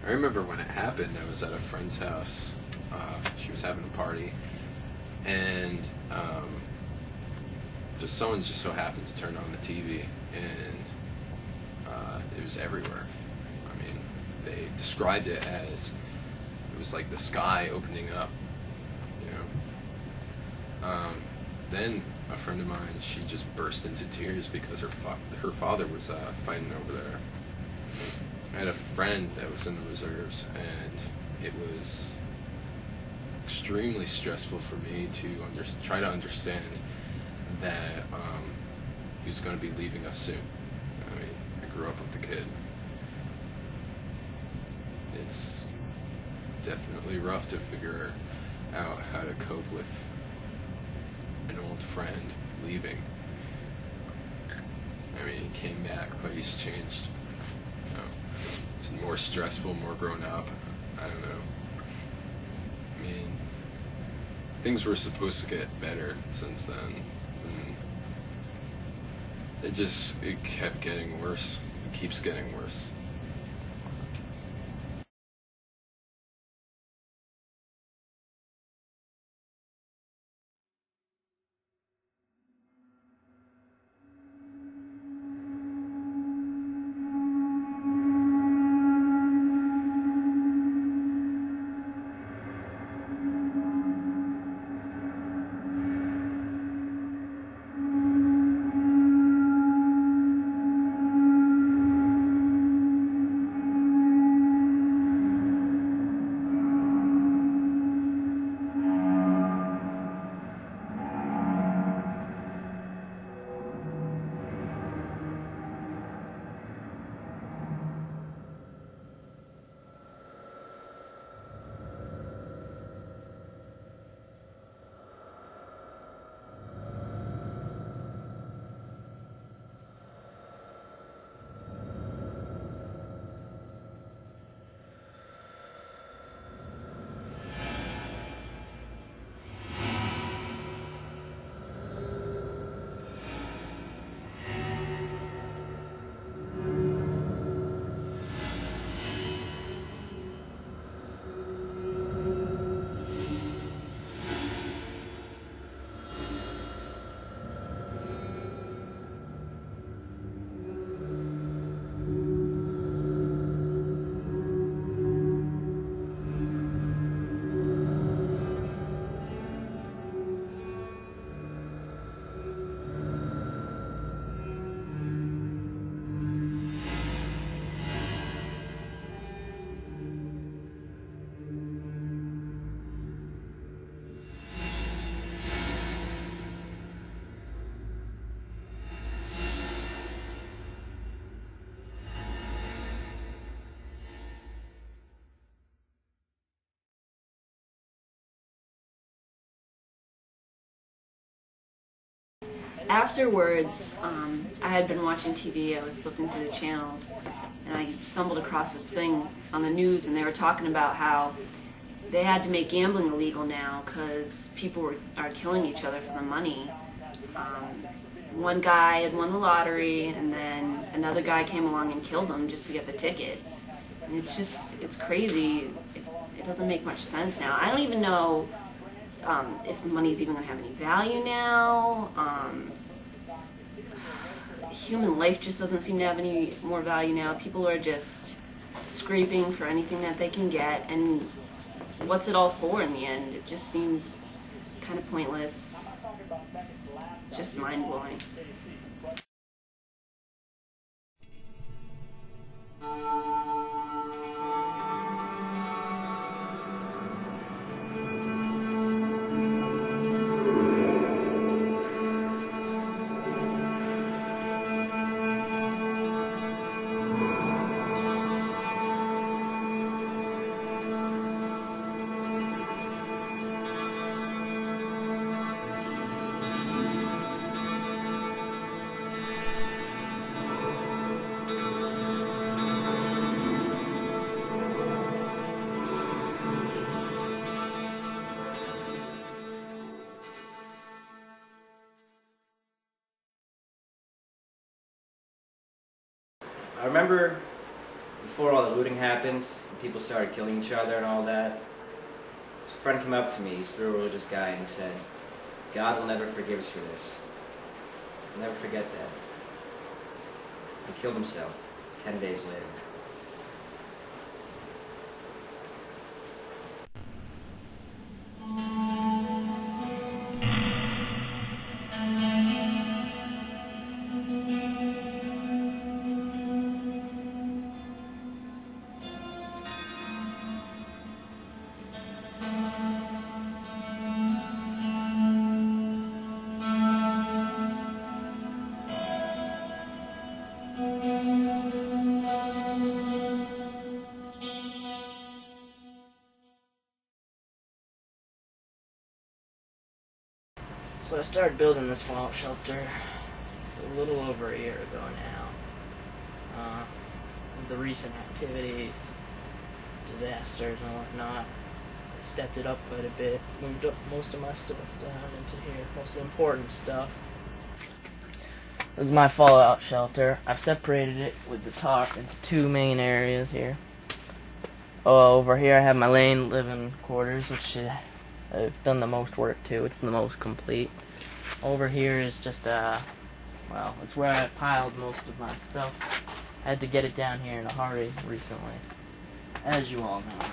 I remember when it happened, I was at a friend's house. She was having a party, and just someone just so happened to turn on the TV, and it was everywhere. I mean, they described it as it was like the sky opening up, you know. Then a friend of mine, she just burst into tears because her father was fighting over there. I had a friend that was in the reserves, and it was extremely stressful for me to try to understand that he was going to be leaving us soon. I mean, I grew up with the kid. It's definitely rough to figure out how to cope with an old friend leaving. I mean, he came back, but he's changed. You know, it's more stressful, more grown up. I don't know. I mean, things were supposed to get better since then. And it kept getting worse. It keeps getting worse. Afterwards, I had been watching TV, I was flipping through the channels, and I stumbled across this thing on the news, and they were talking about how they had to make gambling illegal now because people are killing each other for the money. One guy had won the lottery, and then another guy came along and killed him just to get the ticket. And it's crazy. It doesn't make much sense now. I don't even know if the money's even going to have any value now. Human life just doesn't seem to have any more value now. People are just scraping for anything that they can get, and what's it all for in the end? It just seems kind of pointless, just mind-blowing. I remember before all the looting happened, and people started killing each other and all that, his friend came up to me, he's a real religious guy, and he said, God will never forgive us for this. He'll never forget that. He killed himself 10 days later. So I started building this fallout shelter a little over a year ago now. With the recent activities, disasters and whatnot, I stepped it up quite a bit, moved up most of my stuff down into here, most of the important stuff. This is my fallout shelter. I've separated it with the top into two main areas here. Over here I have my living quarters, which I've done the most work to. It's the most complete. Over here is just well, it's where I piled most of my stuff. I had to get it down here in a hurry recently, as you all know.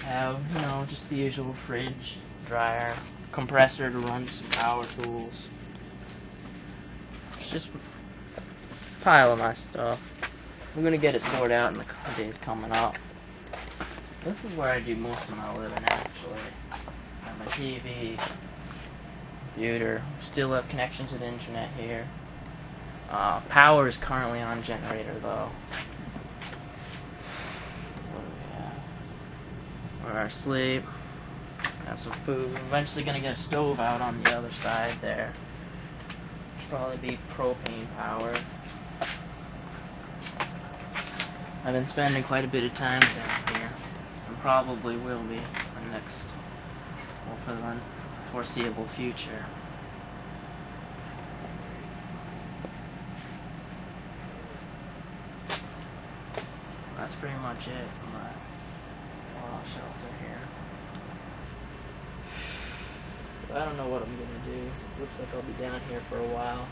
I have, you know, just the usual fridge, dryer, compressor to run some power tools. It's just a pile of my stuff. I'm gonna get it sorted out in the days coming up. This is where I do most of my living, actually. I have my TV, computer, still have connection to the internet here. Power is currently on generator, though. What do we have? Where I sleep. Have some food. I'm eventually gonna get a stove out on the other side there. Probably be propane powered. I've been spending quite a bit of time down here, and probably will be for the foreseeable future. That's pretty much it for my fallout shelter here. I don't know what I'm gonna do. Looks like I'll be down here for a while.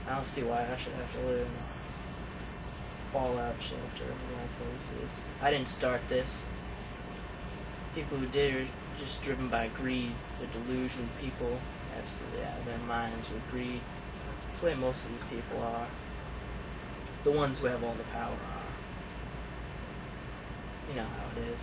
I don't see why I should have to live in a fallout shelter of all places. I didn't start this. People who did are just driven by greed. They're delusional people, absolutely out of their minds with greed. That's the way most of these people are. The ones who have all the power are. You know how it is.